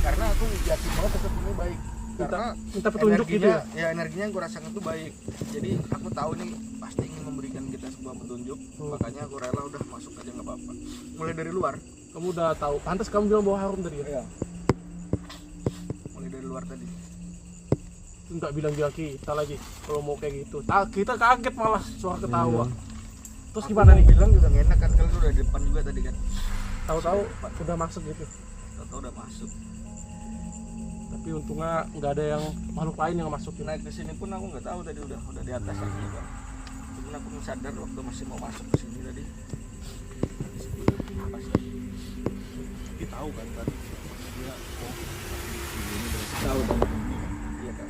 karena aku yakin banget sosok ini baik. Karena minta petunjuk gitu ya? Ya energinya yang gue rasakan tuh baik. Jadi aku tahu nih pasti ingin memberikan kita sebuah petunjuk. Makanya aku rela udah masuk aja nggak apa-apa. Mulai dari luar. Kamu udah tahu. Pantas kamu bilang bawa harum tadi ya? Iya. Mulai dari luar tadi. Enggak bilang-bilang kita lagi kalau mau kayak gitu. Kita kaget malah suara ketawa. Terus gimana nih? Bilang juga nggak enak kan, kalian udah di depan juga tadi kan. Tahu-tahu udah masuk gitu. Tahu-tahu udah masuk. Tapi untungnya nggak ada yang makhluk lain yang masuk. Naik ke sini pun aku nggak tahu tadi udah di atas lagi juga. Cuman aku sadar waktu masih mau masuk ke sini tadi. Apa sih? Kita tahu kan tadi dia tahu kan. Iya kan.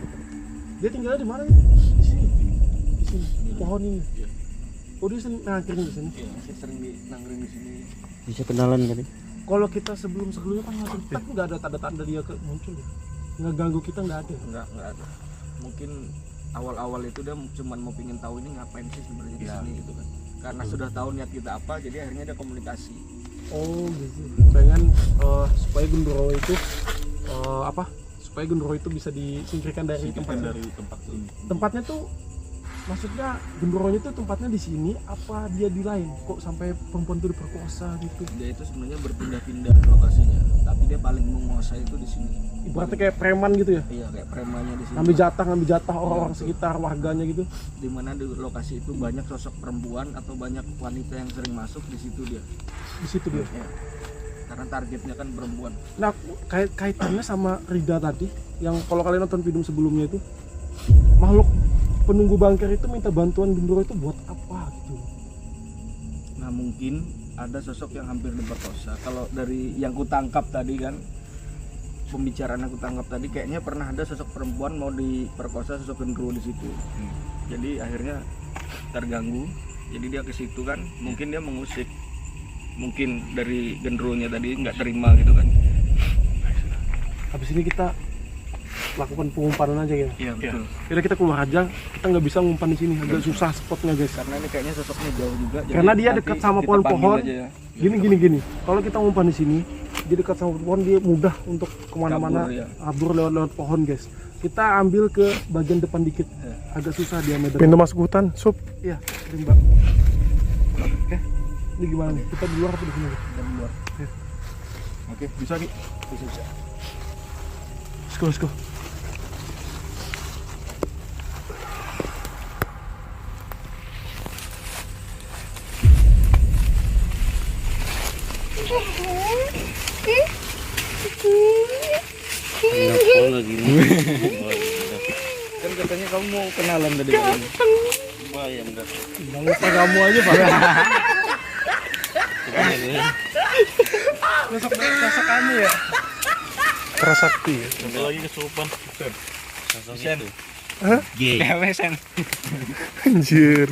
Dia tinggalnya di mana? Di sini. Di sini. Di pohon ini. Iya. Oh dia sering nangkring di sini. Iya, masih sering nangkring di sini. Bisa kenalan kali. Kalau kita sebelumnya kan masih kita nggak ada tanda-tanda dia muncul ya. Nggak ganggu kita nggak ada. Nggak ada. Mungkin awal-awal itu dia cuma mau pingin tahu ini ngapain sih sebenarnya di sini gitu kan. Karena sudah tahu niat kita apa, jadi akhirnya dia komunikasi. Oh gitu. Pengen supaya Gundurwo itu supaya Gundurwo itu bisa disingkirkan dari tempat ini. Tempatnya tuh maksudnya Gundurwonya tuh tempatnya di sini apa dia di lain? Kok sampai perempuan itu diperkosa gitu? Dia itu sebenarnya berpindah-pindah lokasinya, tapi dia paling menguasai itu di sini. Ibaratnya kayak preman gitu ya? Iya, kayak premannya di sini. Ngambil jatah orang-orang sekitar warganya gitu. Dimana di lokasi itu banyak sosok perempuan atau banyak wanita yang sering masuk, di situ dia. Di situ dia. Ya. Karena targetnya kan perempuan. Nah, kaitannya sama Rida tadi, yang kalau kalian nonton video sebelumnya itu, makhluk penunggu bangker itu minta bantuan Gundurwo itu buat apa gitu? Nah mungkin ada sosok yang hampir diperkosa. Kalau dari yang ku tangkap tadi kan, pembicaraan aku tangkap tadi kayaknya pernah ada sosok perempuan mau diperkosa sosok Gundurwo di situ. Jadi akhirnya terganggu. Jadi dia ke situ kan, mungkin dia mengusik. Mungkin dari Gundurwonya tadi nggak terima gitu kan. Habis ini kita lakukan pengumpanan aja gitu. Iya betul. Kira kita keluar aja, kita nggak bisa ngumpan di sini, agak susah spotnya guys. Karena ini kayaknya sosoknya jauh juga. Karena dia nanti dekat sama kita pohon-pohon. panggil aja ya. Gini. Kalau kita ngumpan di sini, dia dekat sama pohon, dia mudah untuk kemana-mana, Kabur, ya. kabur lewat pohon guys. Kita ambil ke bagian depan dikit, Ya. agak susah diameter. Pintu masuk hutan, sup. Iya, rimba. Oke, ini gimana nih? Kita di luar apa di sini? Dan luar. Ya. Oke, bisa nih. Bisa. Let's go. Ngapol lagi nih. Kan katanya kamu mau kenalan tadi kan? Bayang dah. Jangan lupa kamu aja pak. Sosok kami ya. Prasakti ya. Ada lagi kesurupan. Sosok Sen. itu. Hah? Gay. Kewesan. Anjir.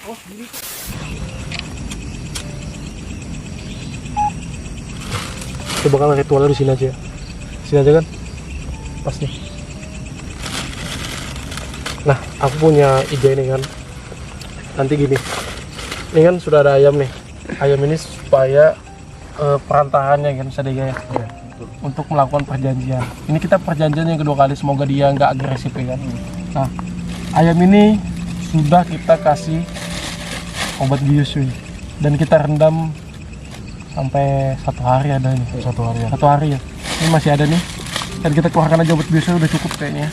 Oh, gini. Kita bakal ritualnya di sini aja ya. Sini aja kan? Pas nih. Nah, aku punya ide nih kan. Nanti gini. Ini kan sudah ada ayam nih. Ayam ini supaya perantahannya kan sedikit ya. Untuk melakukan perjanjian. Ini kita perjanjian yang kedua kali, semoga dia nggak agresif ya kan. Nah, ayam ini sudah kita kasih obat bius nih. Dan kita rendam sampai 1 hari ada nih. 1 hari ya. Ini masih ada nih. Dan kita keluarkan aja obat biusnya, udah cukup kayaknya.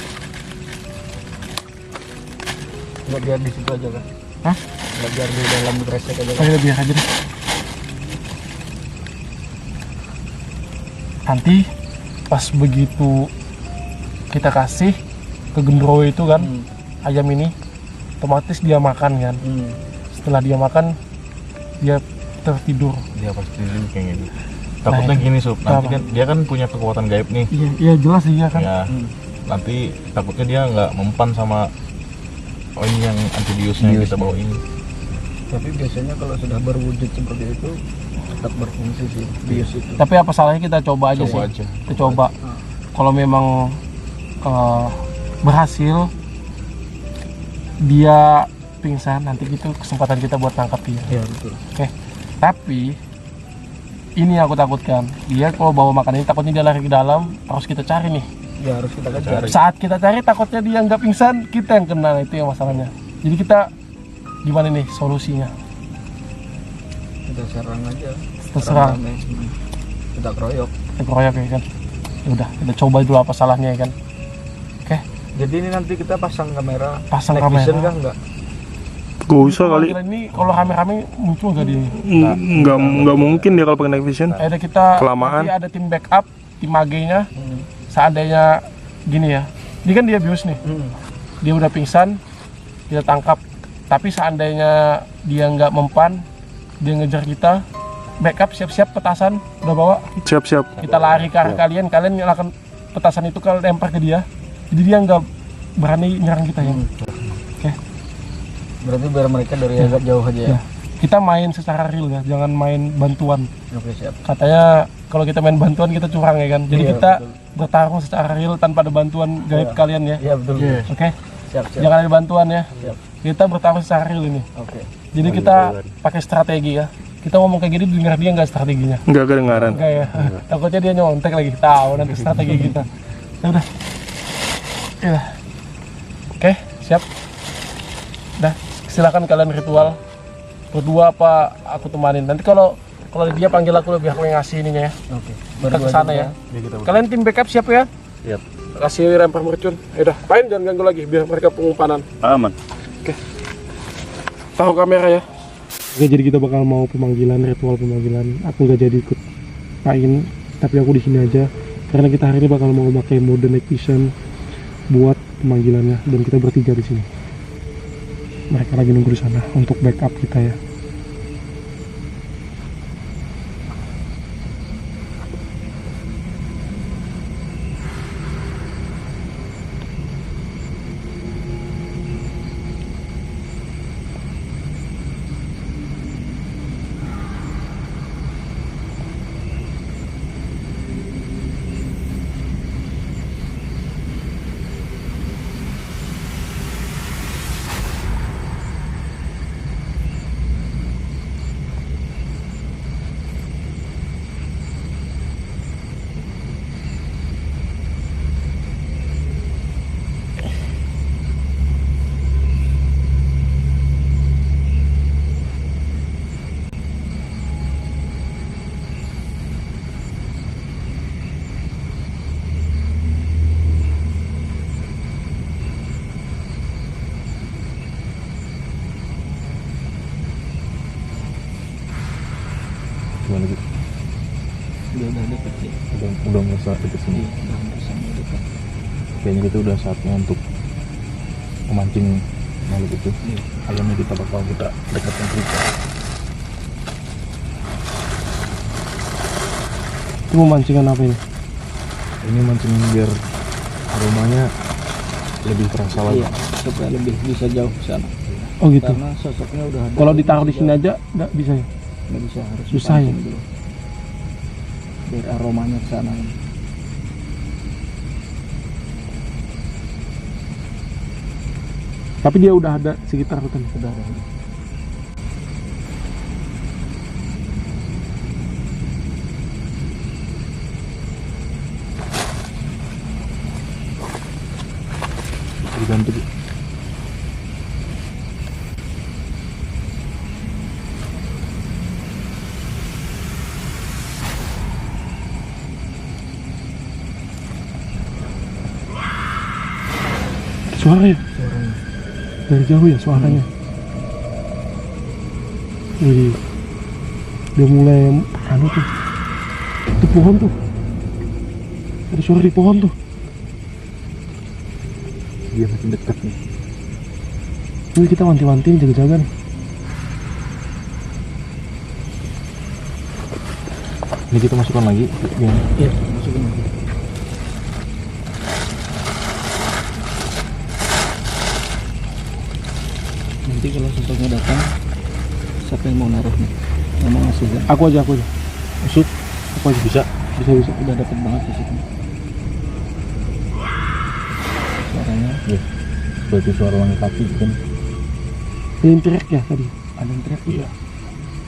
Nggak biar di situ aja kan? Hah? Nggak biar di dalam kresek aja kan? Ayo biar aja deh. Nanti pas begitu kita kasih ke Gundurwo itu kan, ayam ini otomatis dia makan kan. Setelah dia makan, dia tertidur. Dia pasti kayak gini. Takutnya Nah, gini Sob, nanti apa? kan dia kan punya kekuatan gaib nih. Iya jelas dia kan. Ya, nanti takutnya dia nggak mempan sama ini yang antibiusnya yang kita bawa ini. Tapi biasanya kalau sudah berwujud seperti itu tetap berfungsi sih bius itu. Tapi apa salahnya kita coba aja Coba sih. aja. Kita coba. Kalau memang berhasil dia pingsan, nanti itu kesempatan kita buat tangkap dia. Iya betul. Oke. Tapi ini yang aku takutkan. Dia kalau bawa makanan ini takutnya dia lari ke dalam, harus kita cari nih. Ya harus kita kejar. Saat kita cari takutnya dia nggak pingsan, kita yang kena, itu yang masalahnya. Jadi kita gimana nih solusinya? Kita serang aja. Kita serang. Kita keroyok. Kita keroyok ya kan. Ya udah, kita coba dulu apa salahnya ya kan. Oke. Jadi ini nanti kita pasang kamera. Pasang Night kamera. vision kah enggak? Gak usah kali. Ini kalau rame-rame muncul nggak dia? Nggak mungkin dia kalau pakai night vision. Ada kita Kelamaan. nanti ada tim backup, tim AG-nya. Seandainya gini ya, ini kan dia bius nih, dia udah pingsan, kita tangkap. Tapi seandainya dia nggak mempan, dia ngejar kita, backup siap-siap petasan udah bawa. Siap-siap. Kita lari ke arah kalian nyalakan petasan itu kalau lempar ke dia, jadi dia nggak berani nyerang kita ya. Oke. Berarti biar mereka dari agak jauh aja ya. Ya. Kita main secara real ya, jangan main bantuan. Oke, siap. Katanya kalau kita main bantuan kita curang ya kan. Jadi Iya, kita betul. bertarung secara real tanpa ada bantuan gaib kalian ya. Iya betul. Oke. Siap, siap. Jangan ada bantuan ya. Siap. Kita bertarung secara real ini. Oke. Jadi kita pakai strategi ya. Kita ngomong kayak gini dengar dia nggak strateginya. Nggak kedengaran. Enggak ya. Takutnya dia nyontek lagi. Tahu nanti strategi kita. Ya udah. Ya. Oke, siap. Dah, silakan kalian ritual. Berdua apa aku temanin. Nanti kalau dia panggil aku lebih aku yang ngasih ininya ya. Oke. Kita ke sana ya. Kalian tim backup siap ya? Siap. Kasih rempah mercun. Ya udah, main jangan ganggu lagi biar mereka pengumpanan. Aman. Tahu kamera ya. Oke, jadi kita bakal mau ritual pemanggilan. Aku nggak jadi ikut main, tapi aku di sini aja karena kita hari ini bakal mau pakai mode night vision buat pemanggilannya dan kita bertiga di sini. Mereka lagi nunggu di sana untuk backup kita ya. Gimana gitu? Udah deket ya. Udah merasa deket sini. Iya, udah merasa mau dekat. Kayaknya kita udah saatnya untuk memancing makhluk itu. Ayamnya kita bakal kita dekatkan kita. Itu mau mancingan apa ini? Ini mancing biar aromanya lebih terasa lagi. Iya, supaya lebih bisa jauh ke sana. Oh gitu. Karena sosoknya udah ada. Kalau ditaruh di sini aja nggak bisa ya? nggak bisa, harus Susah ya? dipancing dulu. Biar aromanya ke sana. Tapi dia udah ada sekitar hutan. Udah ada. Dibantu. Suara ya? Dari jauh ya suaranya. Wih, udah mulai anu tuh. Itu pohon tuh. Ada suara di pohon tuh. Dia makin dekat nih. Ini kita wanti-wanti jaga-jaga nih. Ini kita masukkan lagi. Iya, masukin lagi. Nanti kalau sosoknya datang, siapa yang mau naruh nih? Yang mau ngasih kan? Aku aja. Masuk. Aku aja bisa. Bisa. Udah dapet banget sosoknya. Suaranya Ya, seperti suara langit kaki kan. Ini teriak ya tadi. ada yang teriak juga.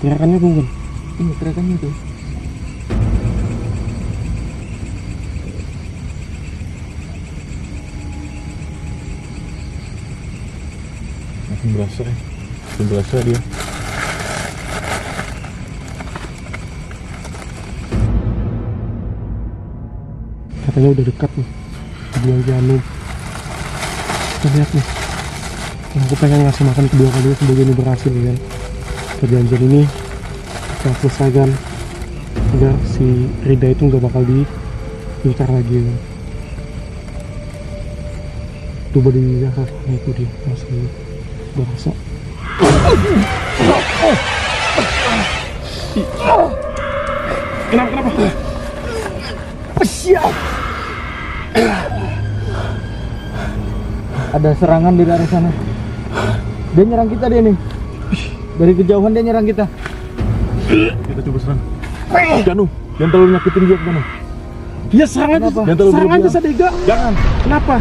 Teriakannya bukan. Ini teriakannya tuh. Berasa ya. Berasa dia. Katanya udah dekat nih. Bilang Janu. Kita lihat nih. Aku pengen ngasih makan kedua kalinya semoga ini berhasil ya kan. Perjanjian ini kita selesaikan agar si Rida itu nggak bakal diincar lagi ya kan. Coba dilihat itu dia masih berasa. Kenapa? Ada serangan di daerah sana. Dia nyerang kita dia nih. Dari kejauhan dia nyerang kita. Kita coba serang. Janu, jangan terlalu nyakitin dia Janu. Ya serang aja, Jangan terlalu serang aja berlebihan. Sadega. Jangan. Kenapa?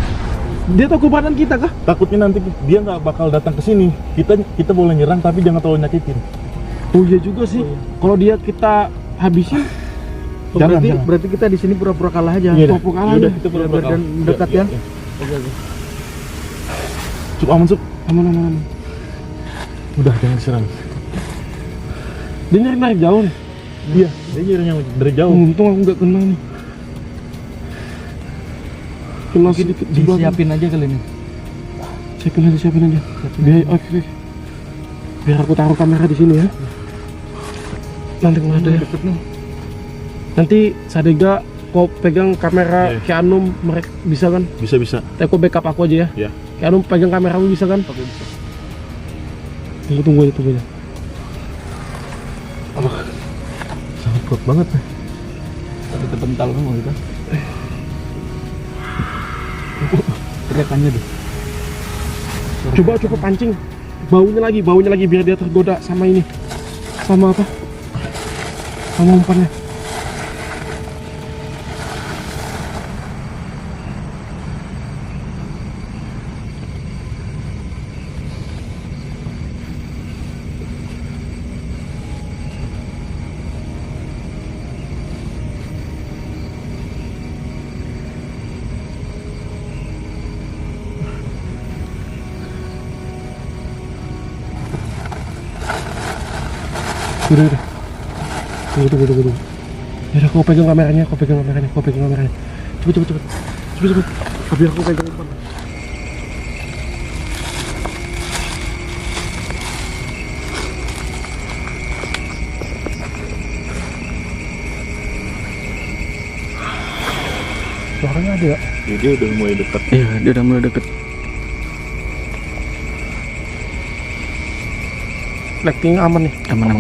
Dia tahu keberadaan kita kah? Takutnya nanti dia nggak bakal datang ke sini. Kita boleh nyerang tapi jangan terlalu nyakitin. Oh iya juga sih. Kalau dia kita habisin, Jangan, berarti jangan. berarti kita di sini pura-pura kalah aja. Iya dah. pura-pura kalah Yaudah, aja. kita pura-pura Biar kalah. dekat ya. Oke. Cuk aman cuk. Aman. Udah jangan diserang. Dia nyari jauh nih. Iya, dia nyerangnya dari jauh. Untung aku nggak kena nih. Kena sedikit di belakang. Disiapin aja kali ini. Siapin aja. Oke. Biar aku taruh kamera di sini ya. Nanti kalau ada ya. Deket nih. Nanti Sadega kau pegang kamera Iya. Kianum, mereka bisa kan? Bisa. Kau backup aku aja ya. Iya. Kianum pegang kameramu bisa kan? Oke, bisa. Tunggu aja. Sangat kuat banget nih. Tapi terpental semua kita. Teriakannya deh. Coba pancing baunya lagi biar dia tergoda sama ini, sama apa, sama umpannya. Udah. Tunggu. Yaudah, kau pegang kameranya. Cepet. Biar aku pegang umpan. Suaranya ada ya? Ya, dia udah mulai dekat. Iya, dia udah mulai deket. Lighting aman nih. Aman.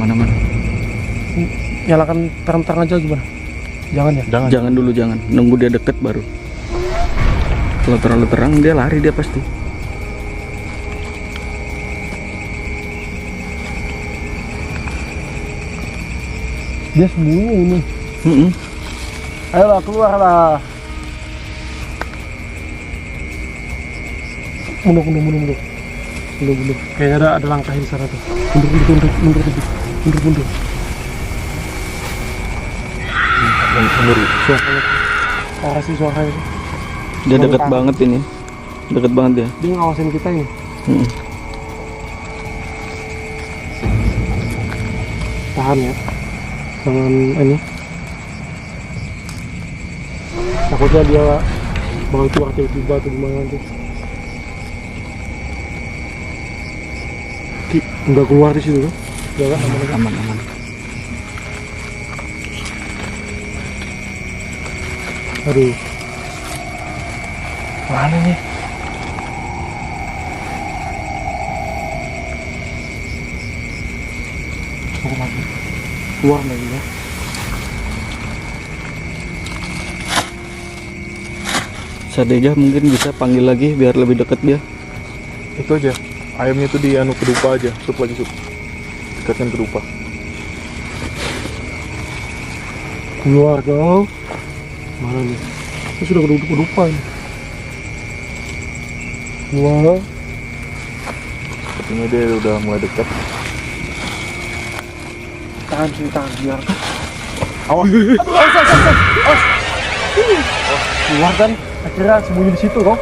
Nyalakan terang-terang aja gimana? Jangan ya? Jangan dulu, jangan. Nunggu dia deket baru. Kalau terlalu terang dia lari dia pasti. Dia sembunyi ini. Ayolah, keluarlah. Mundur. Kayaknya ada langkah di sana tuh. Mundur. Suaranya. Dia deket banget ini. Deket banget dia. Dia ngawasin kita ini. Tahan ya. Jangan ini. Takutnya dia bakal keluar tiba-tiba atau gimana nanti. Enggak keluar di situ kan? Enggak, aman. Aduh. Mana nih? Keluar lagi ya. Sadega mungkin bisa panggil lagi biar lebih deket dia. Itu aja. Ayamnya tuh di kedupa aja. Sup lagi. Dekatkan kedupa. Keluar kau. Mana nih? Ini sudah kedupa ini. Keluar. Sepertinya dia udah mulai dekat. Tahan biar. Awas. Keluar kan? Akhirnya sembunyi di situ kau.